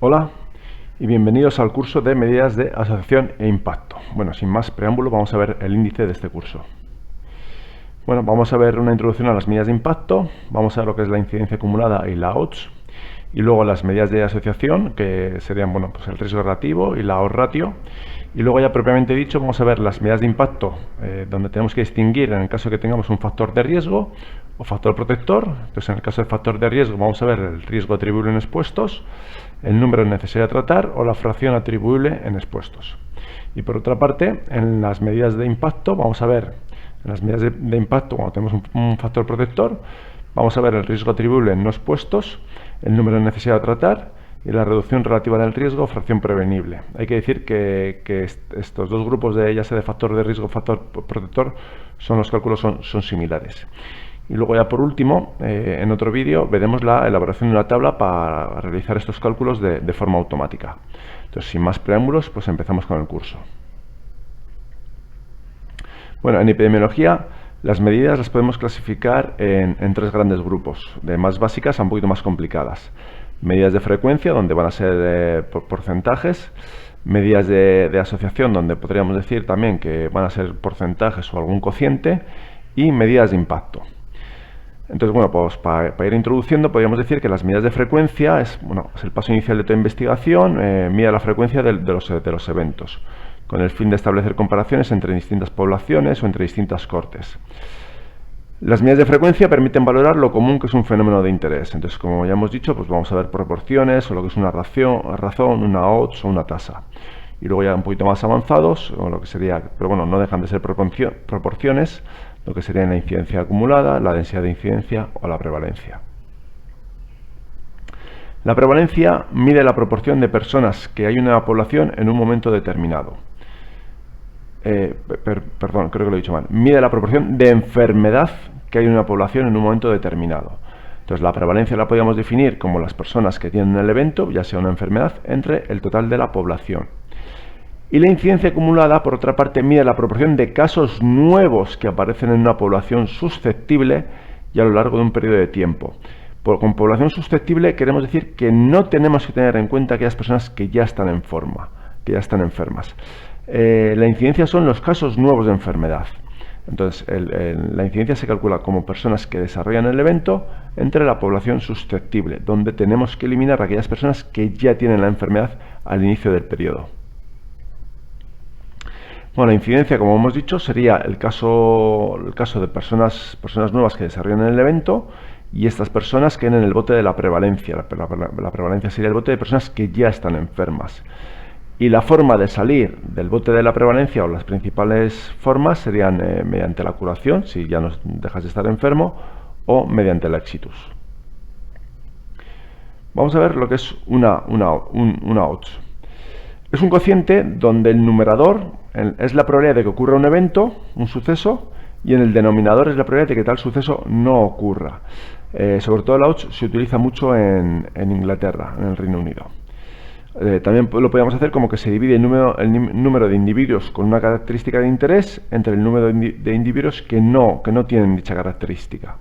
Hola y bienvenidos al curso de medidas de asociación e impacto. Bueno, sin más preámbulo, vamos a ver el índice de este curso. Bueno, vamos a ver una introducción a las medidas de impacto, vamos a ver lo que es la incidencia acumulada y la odds, y luego las medidas de asociación, que serían pues el riesgo relativo y la odds ratio, y luego ya propiamente dicho vamos a ver las medidas de impacto, donde tenemos que distinguir en el caso de que tengamos un factor de riesgo o factor protector. Entonces, en el caso del factor de riesgo vamos a ver el riesgo atribuible en expuestos, el número necesario a tratar o la fracción atribuible en expuestos. Y por otra parte, en las medidas de impacto vamos a ver, en las medidas de impacto, cuando tenemos un factor protector, vamos a ver el riesgo atribuible en no expuestos, el número necesario a tratar y la reducción relativa del riesgo o fracción prevenible. Hay que decir que estos dos grupos, ya sea de factor de riesgo o factor protector, los cálculos son similares. Y luego ya por último, en otro vídeo, veremos la elaboración de una tabla para realizar estos cálculos de forma automática. Entonces, sin más preámbulos, pues empezamos con el curso. Bueno, en epidemiología, las medidas las podemos clasificar en tres grandes grupos, de más básicas a un poquito más complicadas. Medidas de frecuencia, donde van a ser porcentajes. Medidas de asociación, donde podríamos decir también que van a ser porcentajes o algún cociente. Y medidas de impacto. Entonces, bueno, pues para ir introduciendo, podríamos decir que las medidas de frecuencia es el paso inicial de toda investigación, mide la frecuencia de los eventos, con el fin de establecer comparaciones entre distintas poblaciones o entre distintas cortes. Las medidas de frecuencia permiten valorar lo común que es un fenómeno de interés. Entonces, como ya hemos dicho, pues vamos a ver proporciones, o lo que es una razón, una odds o una tasa. Y luego ya un poquito más avanzados, o lo que sería, pero bueno, no dejan de ser proporciones, lo que sería la incidencia acumulada, la densidad de incidencia o la prevalencia. La prevalencia mide la proporción de personas que hay en una población en un momento determinado. Perdón, creo que lo he dicho mal. Mide la proporción de enfermedad que hay en una población en un momento determinado. Entonces, la prevalencia la podríamos definir como las personas que tienen el evento, ya sea una enfermedad, entre el total de la población. Y la incidencia acumulada, por otra parte, mide la proporción de casos nuevos que aparecen en una población susceptible y a lo largo de un periodo de tiempo. Con población susceptible queremos decir que no tenemos que tener en cuenta aquellas personas que ya están enfermas. La incidencia son los casos nuevos de enfermedad. Entonces, la incidencia se calcula como personas que desarrollan el evento entre la población susceptible, donde tenemos que eliminar a aquellas personas que ya tienen la enfermedad al inicio del periodo. Bueno, la incidencia, como hemos dicho, sería el caso de personas nuevas que desarrollan el evento, y estas personas quedan en el bote de la prevalencia. La prevalencia sería el bote de personas que ya están enfermas. Y la forma de salir del bote de la prevalencia, o las principales formas, serían mediante la curación, si ya no dejas de estar enfermo, o mediante la exitus. Vamos a ver lo que es una odds. Es un cociente donde el numerador es la probabilidad de que ocurra un evento, un suceso, y en el denominador es la probabilidad de que tal suceso no ocurra. Sobre todo la odds se utiliza mucho en Inglaterra, en el Reino Unido. También lo podemos hacer como que se divide el número de individuos con una característica de interés entre el número de individuos que no tienen dicha característica.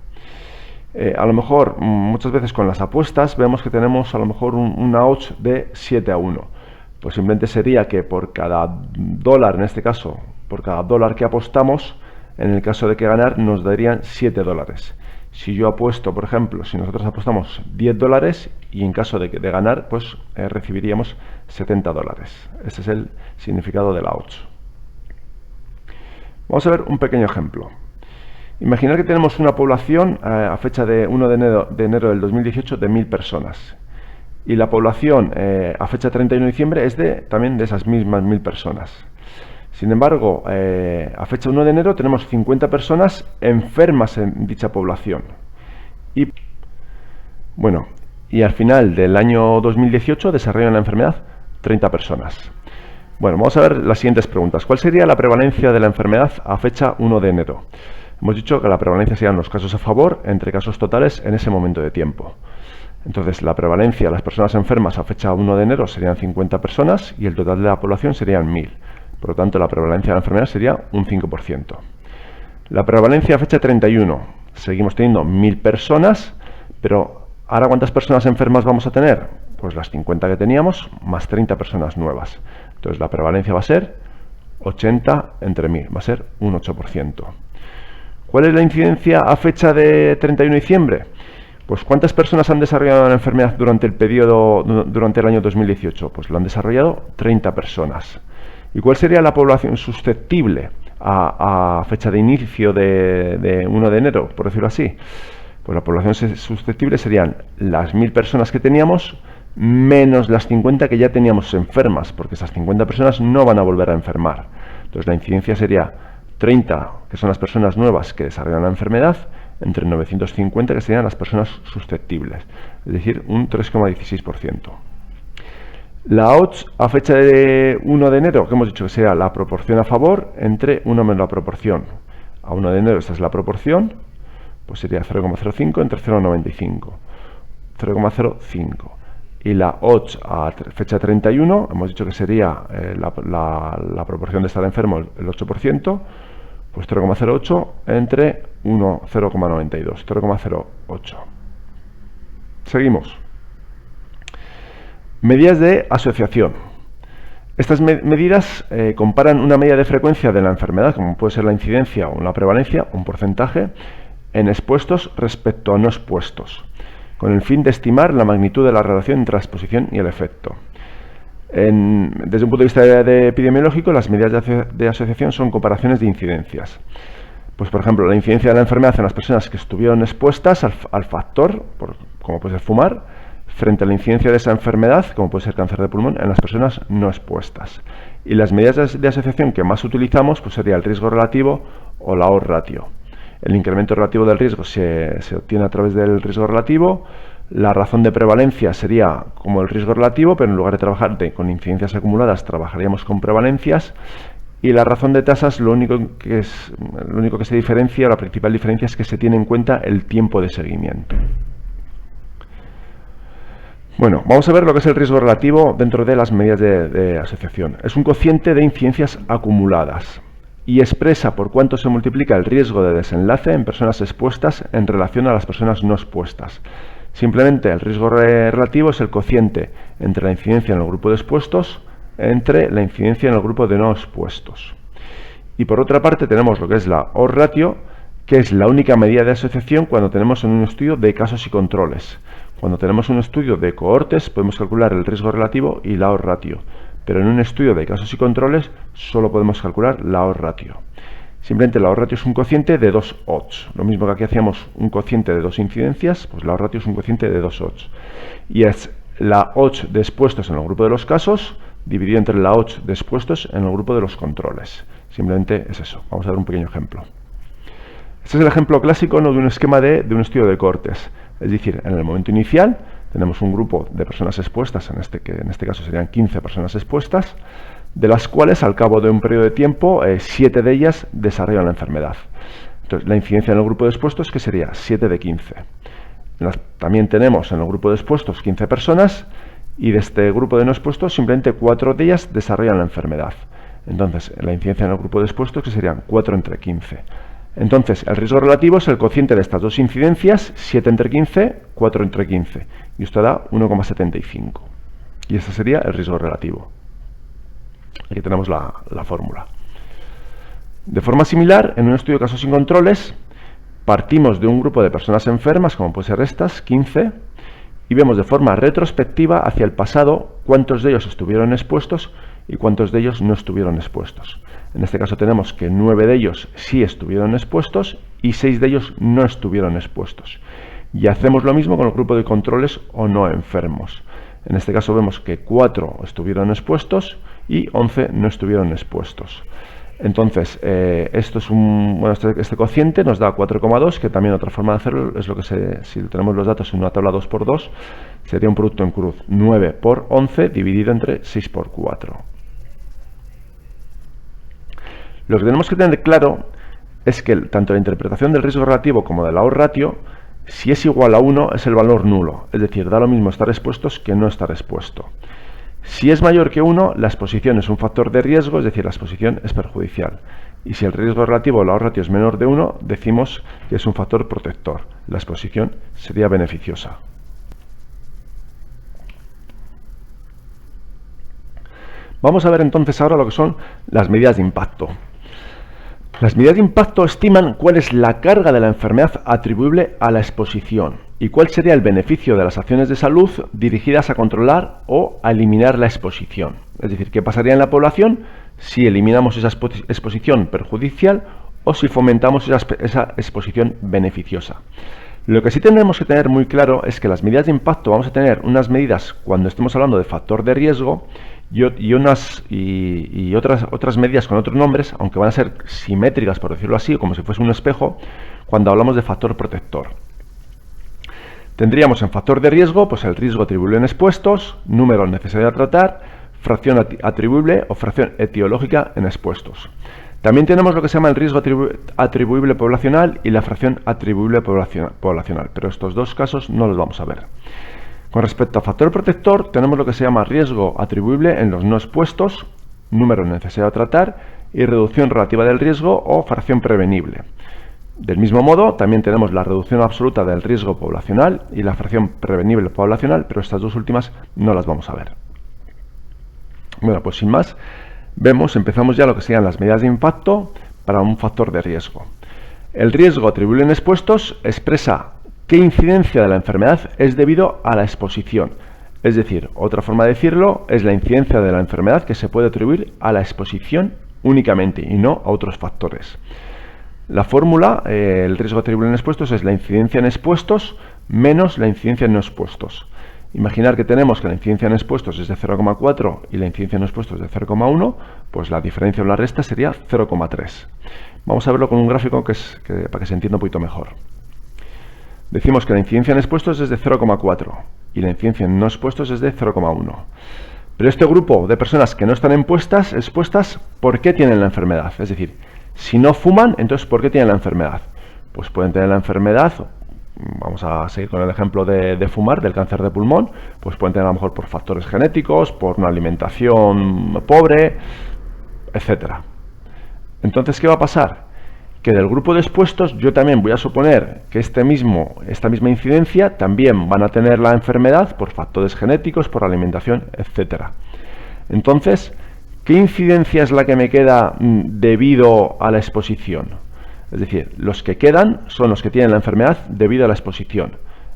A lo mejor, muchas veces con las apuestas, vemos que tenemos a lo mejor una odds de 7-1. Pues simplemente sería que por cada dólar, en este caso, por cada dólar que apostamos, en el caso de que ganar, nos darían 7 dólares. Si yo apuesto, por ejemplo, si nosotros apostamos 10 dólares y en caso de ganar, pues recibiríamos 70 dólares. Ese es el significado de la odds. Vamos a ver un pequeño ejemplo. Imaginar que tenemos una población a fecha de 1 de enero del 2018 de 1000 personas. Y la población a fecha 31 de diciembre es también de esas mismas 1000 personas. Sin embargo, a fecha 1 de enero tenemos 50 personas enfermas en dicha población. Y al final del año 2018 desarrollan la enfermedad 30 personas. Bueno, vamos a ver las siguientes preguntas. ¿Cuál sería la prevalencia de la enfermedad a fecha 1 de enero? Hemos dicho que la prevalencia serían los casos a favor entre casos totales en ese momento de tiempo. Entonces, la prevalencia de las personas enfermas a fecha 1 de enero serían 50 personas y el total de la población serían 1000. Por lo tanto, la prevalencia de la enfermedad sería un 5%. La prevalencia a fecha 31, seguimos teniendo 1000 personas, pero ¿ahora cuántas personas enfermas vamos a tener? pues las 50 que teníamos más 30 personas nuevas. Entonces la prevalencia va a ser 80 entre 1000, va a ser un 8%. ¿Cuál es la incidencia a fecha de 31 de diciembre? Pues ¿cuántas personas han desarrollado la enfermedad durante el año 2018? Pues lo han desarrollado 30 personas. ¿Y cuál sería la población susceptible a fecha de inicio de 1 de enero, por decirlo así? Pues la población susceptible serían las 1000 personas que teníamos menos las 50 que ya teníamos enfermas, porque esas 50 personas no van a volver a enfermar. Entonces la incidencia sería 30, que son las personas nuevas que desarrollan la enfermedad, entre 950, que serían las personas susceptibles, es decir, un 3,16%. La odds a fecha de 1 de enero, que hemos dicho que sería la proporción a favor entre 1 menos la proporción. A 1 de enero esta es la proporción, pues sería 0,05 entre 0,95, 0,05. Y la odds a fecha 31, hemos dicho que sería la proporción de estar enfermo, el 8%, pues 0,08 entre 0,92, 0,08. Seguimos. Medidas de asociación. Estas medidas comparan una medida de frecuencia de la enfermedad, como puede ser la incidencia o la prevalencia, un porcentaje, en expuestos respecto a no expuestos, con el fin de estimar la magnitud de la relación entre la exposición y el efecto. Desde un punto de vista epidemiológico, las medidas de asociación son comparaciones de incidencias. Pues, por ejemplo, la incidencia de la enfermedad en las personas que estuvieron expuestas al factor, como puede ser fumar, frente a la incidencia de esa enfermedad, como puede ser cáncer de pulmón, en las personas no expuestas. Y las medidas de asociación que más utilizamos pues sería el riesgo relativo o la odds ratio. El incremento relativo del riesgo se obtiene a través del riesgo relativo. La razón de prevalencia sería como el riesgo relativo, pero en lugar de trabajar con incidencias acumuladas, trabajaríamos con prevalencias. Y la razón de tasas, lo único que se diferencia, la principal diferencia es que se tiene en cuenta el tiempo de seguimiento. Bueno, vamos a ver lo que es el riesgo relativo dentro de las medidas de asociación. Es un cociente de incidencias acumuladas y expresa por cuánto se multiplica el riesgo de desenlace en personas expuestas en relación a las personas no expuestas. Simplemente el riesgo relativo es el cociente entre la incidencia en el grupo de expuestos entre la incidencia en el grupo de no expuestos. Y por otra parte tenemos lo que es la odds ratio, que es la única medida de asociación cuando tenemos en un estudio de casos y controles. Cuando tenemos un estudio de cohortes podemos calcular el riesgo relativo y la odds ratio, pero en un estudio de casos y controles solo podemos calcular la odds ratio. Simplemente la odds ratio es un cociente de 2 odds. Lo mismo que aquí hacíamos un cociente de 2 incidencias, pues la odds ratio es un cociente de 2 odds. Y es la odds de expuestos en el grupo de los casos dividido entre la odds de expuestos en el grupo de los controles. Simplemente es eso. Vamos a ver un pequeño ejemplo. Este es el ejemplo clásico, ¿no?, de un esquema de un estudio de cohortes. Es decir, en el momento inicial tenemos un grupo de personas expuestas, que en este caso serían 15 personas expuestas, de las cuales al cabo de un periodo de tiempo 7 de ellas desarrollan la enfermedad. Entonces la incidencia en el grupo de expuestos que sería 7 de 15. También tenemos en el grupo de expuestos 15 personas y de este grupo de no expuestos simplemente 4 de ellas desarrollan la enfermedad. Entonces la incidencia en el grupo de expuestos que serían 4 entre 15. Entonces, el riesgo relativo es el cociente de estas dos incidencias, 7 entre 15, 4 entre 15. Y esto da 1,75. Y este sería el riesgo relativo. Aquí tenemos la fórmula. De forma similar, en un estudio de casos sin controles, partimos de un grupo de personas enfermas, como puede ser estas, 15, y vemos de forma retrospectiva hacia el pasado cuántos de ellos estuvieron expuestos y cuántos de ellos no estuvieron expuestos. En este caso tenemos que 9 de ellos sí estuvieron expuestos y 6 de ellos no estuvieron expuestos. Y hacemos lo mismo con el grupo de controles o no enfermos. En este caso vemos que 4 estuvieron expuestos y 11 no estuvieron expuestos. Entonces, esto es este cociente nos da 4,2, que también otra forma de hacerlo es lo que si tenemos los datos en una tabla 2×2, sería un producto en cruz 9 por 11 dividido entre 6 por 4. Lo que tenemos que tener claro es que tanto la interpretación del riesgo relativo como de la odds ratio, si es igual a 1, es el valor nulo, es decir, da lo mismo estar expuestos que no estar expuesto. Si es mayor que 1, la exposición es un factor de riesgo, es decir, la exposición es perjudicial. Y si el riesgo relativo o la odds ratio es menor de 1, decimos que es un factor protector. La exposición sería beneficiosa. Vamos a ver entonces ahora lo que son las medidas de impacto. Las medidas de impacto estiman cuál es la carga de la enfermedad atribuible a la exposición y cuál sería el beneficio de las acciones de salud dirigidas a controlar o a eliminar la exposición. Es decir, qué pasaría en la población si eliminamos esa exposición perjudicial o si fomentamos esa exposición beneficiosa. Lo que sí tenemos que tener muy claro es que las medidas de impacto vamos a tener unas medidas cuando estemos hablando de factor de riesgo y otras medidas con otros nombres, aunque van a ser simétricas, por decirlo así, como si fuese un espejo, cuando hablamos de factor protector. Tendríamos en factor de riesgo pues el riesgo atribuible en expuestos, número necesario a tratar, fracción atribuible o fracción etiológica en expuestos. También tenemos lo que se llama el riesgo atribuible poblacional y la fracción atribuible poblacional, pero estos dos casos no los vamos a ver. Con respecto a factor protector, tenemos lo que se llama riesgo atribuible en los no expuestos, número necesario a tratar y reducción relativa del riesgo o fracción prevenible. Del mismo modo, también tenemos la reducción absoluta del riesgo poblacional y la fracción prevenible poblacional, pero estas dos últimas no las vamos a ver. Bueno, pues sin más, empezamos ya lo que serían las medidas de impacto para un factor de riesgo. El riesgo atribuible en expuestos expresa qué incidencia de la enfermedad es debido a la exposición. Es decir, otra forma de decirlo es la incidencia de la enfermedad que se puede atribuir a la exposición únicamente y no a otros factores. La fórmula, el riesgo atribuible en expuestos es la incidencia en expuestos menos la incidencia en no expuestos. Imaginar que tenemos que la incidencia en expuestos es de 0,4 y la incidencia en no expuestos de 0,1, pues la diferencia o la resta sería 0,3. Vamos a verlo con un gráfico para que se entienda un poquito mejor. Decimos que la incidencia en expuestos es de 0,4 y la incidencia en no expuestos es de 0,1. Pero este grupo de personas que no están expuestas, ¿por qué tienen la enfermedad? Es decir, si no fuman, entonces ¿por qué tienen la enfermedad? Pues pueden tener la enfermedad, vamos a seguir con el ejemplo de fumar, del cáncer de pulmón, pues pueden tener a lo mejor por factores genéticos, por una alimentación pobre, etc. Entonces, ¿qué va a pasar? Que del grupo de expuestos yo también voy a suponer que esta misma incidencia también van a tener la enfermedad por factores genéticos, por alimentación, etc. Entonces, ¿qué incidencia es la que me queda debido a la exposición? Es decir, los que quedan son los que tienen la enfermedad debido a la exposición.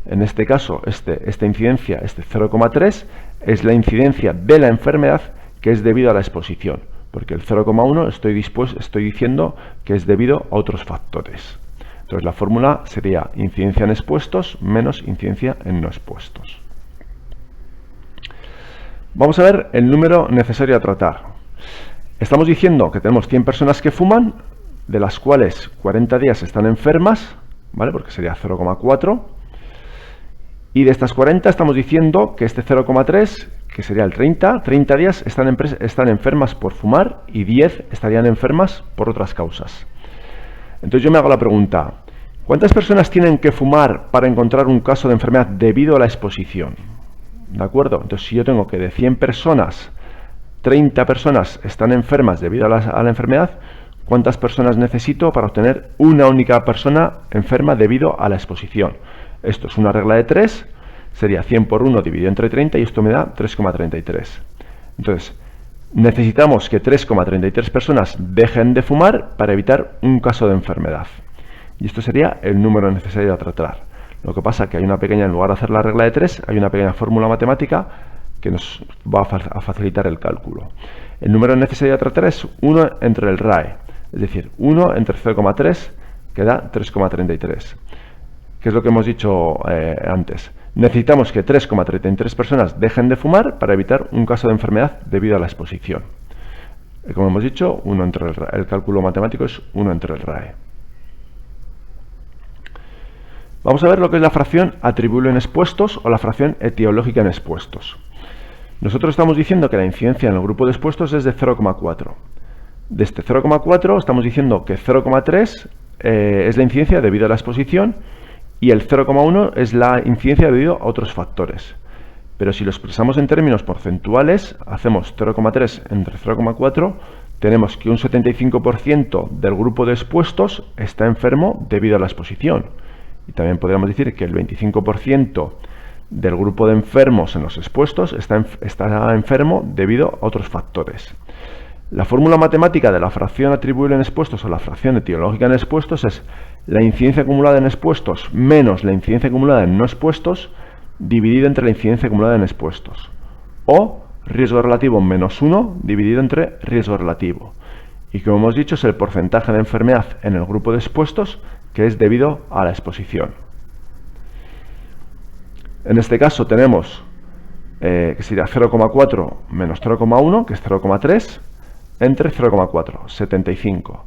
En este caso, esta incidencia, este 0,3, es la incidencia de la enfermedad que es debido a la exposición. Porque el 0,1 estoy diciendo que es debido a otros factores. Entonces la fórmula sería incidencia en expuestos menos incidencia en no expuestos. Vamos a ver el número necesario a tratar. Estamos diciendo que tenemos 100 personas que fuman, de las cuales 40 días están enfermas, ¿vale? Porque sería 0,4. Y de estas 40 estamos diciendo que este 0,3, que sería el 30 días están enfermas por fumar y 10 estarían enfermas por otras causas. Entonces yo me hago la pregunta, ¿cuántas personas tienen que fumar para encontrar un caso de enfermedad debido a la exposición? ¿De acuerdo? Entonces si yo tengo que de 100 personas, 30 personas están enfermas debido a la enfermedad, ¿cuántas personas necesito para obtener una única persona enferma debido a la exposición? Esto es una regla de 3, sería 100 por 1 dividido entre 30 y esto me da 3,33. Entonces, necesitamos que 3,33 personas dejen de fumar para evitar un caso de enfermedad. Y esto sería el número necesario a tratar. Lo que pasa es que hay una pequeña, en lugar de hacer la regla de 3, hay una pequeña fórmula matemática que nos va a facilitar el cálculo. El número necesario a tratar es 1 entre el RAE, es decir, 1 entre 0,3 que da 3,33. ¿Qué es lo que hemos dicho antes? Necesitamos que 3,33 personas dejen de fumar para evitar un caso de enfermedad debido a la exposición. Como hemos dicho, el cálculo matemático es 1 entre el RAE. Vamos a ver lo que es la fracción atribuible en expuestos o la fracción etiológica en expuestos. Nosotros estamos diciendo que la incidencia en el grupo de expuestos es de 0,4. De este 0,4 estamos diciendo que 0,3 es la incidencia debido a la exposición y el 0,1 es la incidencia debido a otros factores. Pero si lo expresamos en términos porcentuales, hacemos 0,3 entre 0,4, tenemos que un 75% del grupo de expuestos está enfermo debido a la exposición. Y también podríamos decir que el 25% del grupo de enfermos en los expuestos está enfermo debido a otros factores. La fórmula matemática de la fracción atribuible en expuestos o la fracción etiológica en expuestos es la incidencia acumulada en expuestos menos la incidencia acumulada en no expuestos dividido entre la incidencia acumulada en expuestos. O riesgo relativo menos 1 dividido entre riesgo relativo. Y como hemos dicho, es el porcentaje de enfermedad en el grupo de expuestos que es debido a la exposición. En este caso tenemos que sería 0,4 menos 0,1, que es 0,3, entre 0,4, 75.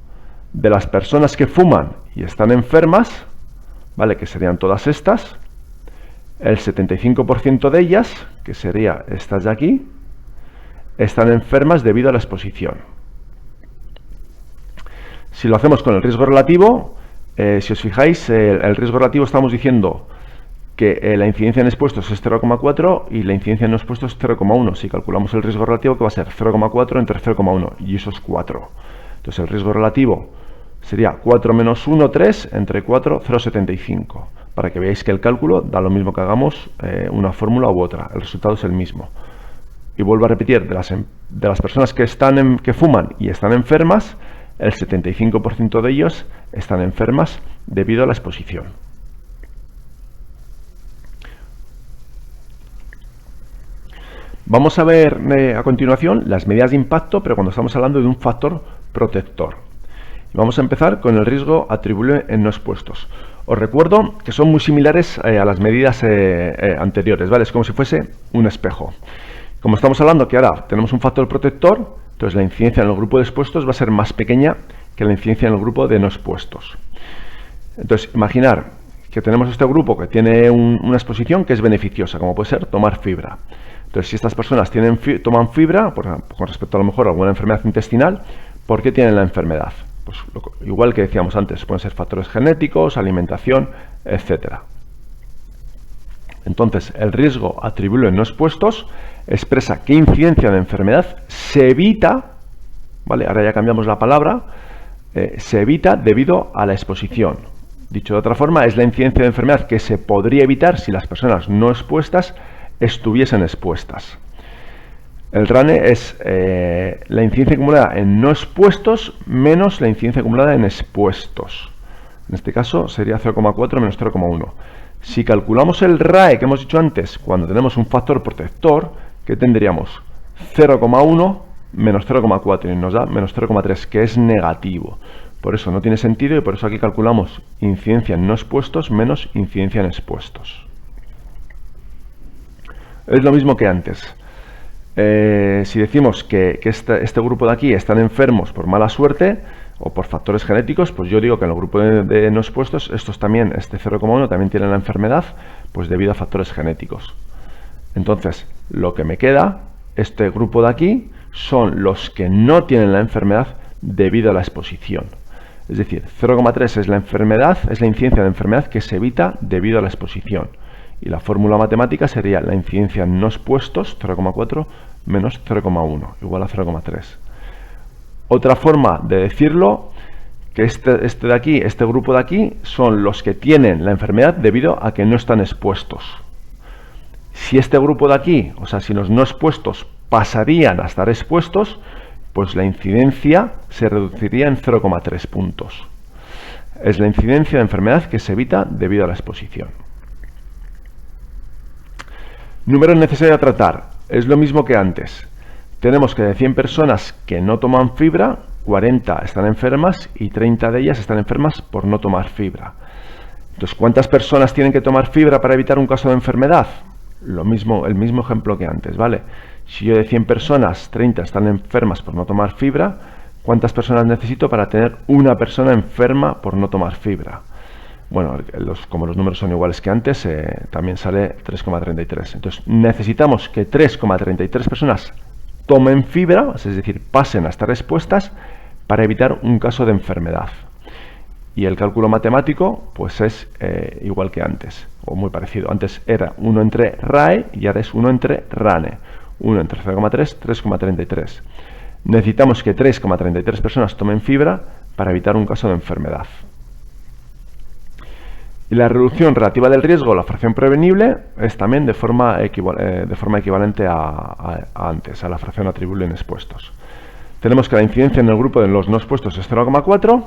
De las personas que fuman y están enfermas, ¿vale?, que serían todas estas, el 75% de ellas, que sería estas de aquí, están enfermas debido a la exposición. Si lo hacemos con el riesgo relativo, si os fijáis, el riesgo relativo estamos diciendo que la incidencia en expuestos es 0,4 y la incidencia en no expuestos es 0,1. Si calculamos el riesgo relativo, que va a ser 0,4 entre 0,1, y eso es 4. Entonces el riesgo relativo sería 4 menos 1, 3, entre 4, 0,75. Para que veáis que el cálculo da lo mismo que hagamos una fórmula u otra, el resultado es el mismo. Y vuelvo a repetir, de las personas que fuman y están enfermas, el 75% de ellos están enfermas debido a la exposición. Vamos a ver a continuación las medidas de impacto, pero cuando estamos hablando de un factor protector. Vamos a empezar con el riesgo atribuible en no expuestos. Os recuerdo que son muy similares a las medidas anteriores, ¿vale? Es como si fuese un espejo. Como estamos hablando que ahora tenemos un factor protector, entonces la incidencia en el grupo de expuestos va a ser más pequeña que la incidencia en el grupo de no expuestos. Entonces, imaginar que tenemos este grupo que tiene una exposición que es beneficiosa, como puede ser tomar fibra. Entonces, si estas personas toman fibra, con respecto a lo mejor a alguna enfermedad intestinal, ¿por qué tienen la enfermedad? Pues igual que decíamos antes, pueden ser factores genéticos, alimentación, etc. Entonces, el riesgo atribuible en no expuestos expresa qué incidencia de enfermedad se evita, ¿vale? Ahora ya cambiamos la palabra, se evita debido a la exposición. Dicho de otra forma, es la incidencia de enfermedad que se podría evitar si las personas no expuestas estuviesen expuestas. El RANE es la incidencia acumulada en no expuestos menos la incidencia acumulada en expuestos. En este caso sería 0,4 menos 0,1. Si calculamos el RAE que hemos dicho antes, cuando tenemos un factor protector, ¿qué tendríamos? 0,1 menos 0,4 y nos da menos 0,3, que es negativo. Por eso no tiene sentido y por eso aquí calculamos incidencia en no expuestos menos incidencia en expuestos. Es lo mismo que antes. Si decimos que este grupo de aquí están enfermos por mala suerte o por factores genéticos, pues yo digo que en el grupo de no expuestos, estos también, este 0,1 también tienen la enfermedad, pues debido a factores genéticos. Entonces, lo que me queda, este grupo de aquí, son los que no tienen la enfermedad debido a la exposición. Es decir, 0,3 es la enfermedad, es la incidencia de enfermedad que se evita debido a la exposición. Y la fórmula matemática sería la incidencia en no expuestos, 0,4 menos 0,1, igual a 0,3. Otra forma de decirlo, que este de aquí, este grupo de aquí, son los que tienen la enfermedad debido a que no están expuestos. Si este grupo de aquí, o sea, si los no expuestos pasarían a estar expuestos, pues la incidencia se reduciría en 0,3 puntos. Es la incidencia de enfermedad que se evita debido a la exposición. Número necesario a tratar. Es lo mismo que antes. Tenemos que de 100 personas que no toman fibra, 40 están enfermas y 30 de ellas están enfermas por no tomar fibra. Entonces, ¿cuántas personas tienen que tomar fibra para evitar un caso de enfermedad? Lo mismo, el mismo ejemplo que antes, ¿vale? Si yo de 100 personas, 30 están enfermas por no tomar fibra, ¿cuántas personas necesito para tener una persona enferma por no tomar fibra? Bueno, como los números son iguales que antes, también sale 3,33. Entonces, necesitamos que 3,33 personas tomen fibra, es decir, pasen a estar expuestas para evitar un caso de enfermedad. Y el cálculo matemático, pues es igual que antes, o muy parecido. Antes era 1 entre RAE y ahora es 1 entre RANE. 1 entre 0,3, 3,33. Necesitamos que 3,33 personas tomen fibra para evitar un caso de enfermedad. Y la reducción relativa del riesgo, la fracción prevenible, es también de forma equivalente a antes, a la fracción atribuible en expuestos. Tenemos que la incidencia en el grupo de los no expuestos es 0,4.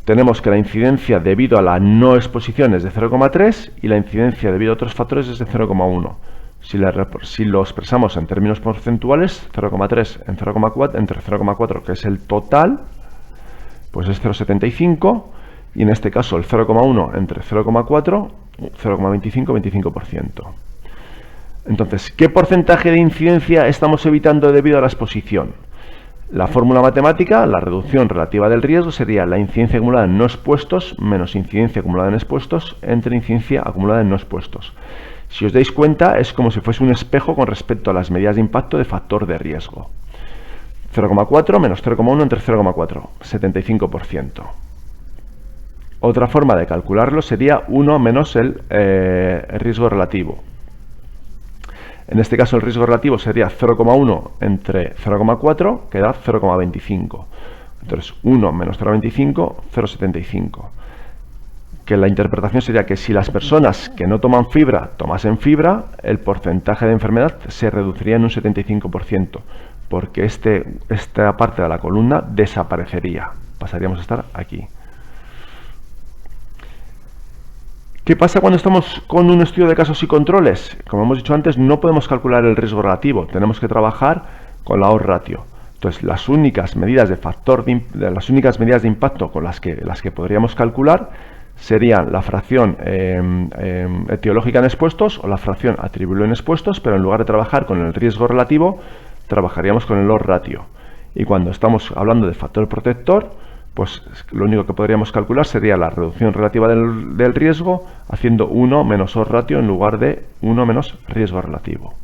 Tenemos que la incidencia debido a la no exposición es de 0,3 y la incidencia debido a otros factores es de 0,1. Si lo expresamos en términos porcentuales, 0,3 en 0,4, entre 0,4, que es el total, pues es 0,75, y en este caso el 0,1 entre 0,4, 0,25, 25%. Entonces, ¿qué porcentaje de incidencia estamos evitando debido a la exposición? La fórmula matemática, la reducción relativa del riesgo, sería la incidencia acumulada en no expuestos menos incidencia acumulada en expuestos entre incidencia acumulada en no expuestos. Si os dais cuenta, es como si fuese un espejo con respecto a las medidas de impacto de factor de riesgo. 0,4 menos 0,1 entre 0,4, 75%. Otra forma de calcularlo sería 1 menos el riesgo relativo. En este caso el riesgo relativo sería 0,1 entre 0,4, que da 0,25. Entonces 1 menos 0,25, 0,75. Que la interpretación sería que si las personas que no toman fibra tomasen fibra, el porcentaje de enfermedad se reduciría en un 75%, porque esta parte de la columna desaparecería. Pasaríamos a estar aquí. ¿Qué pasa cuando estamos con un estudio de casos y controles? Como hemos dicho antes, no podemos calcular el riesgo relativo, tenemos que trabajar con la odds ratio. Entonces, las únicas medidas de impacto con las que podríamos calcular serían la fracción etiológica en expuestos o la fracción atribuible en expuestos, pero en lugar de trabajar con el riesgo relativo, trabajaríamos con el odds ratio. Y cuando estamos hablando de factor protector, pues lo único que podríamos calcular sería la reducción relativa del riesgo haciendo 1 menos odds ratio en lugar de 1 menos riesgo relativo.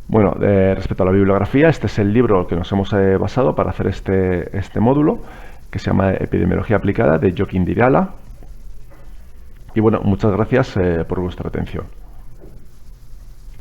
Bueno, respecto a la bibliografía, este es el libro que nos hemos basado para hacer este módulo, que se llama Epidemiología aplicada, de Joaquín Dirala. Y bueno, muchas gracias por vuestra atención.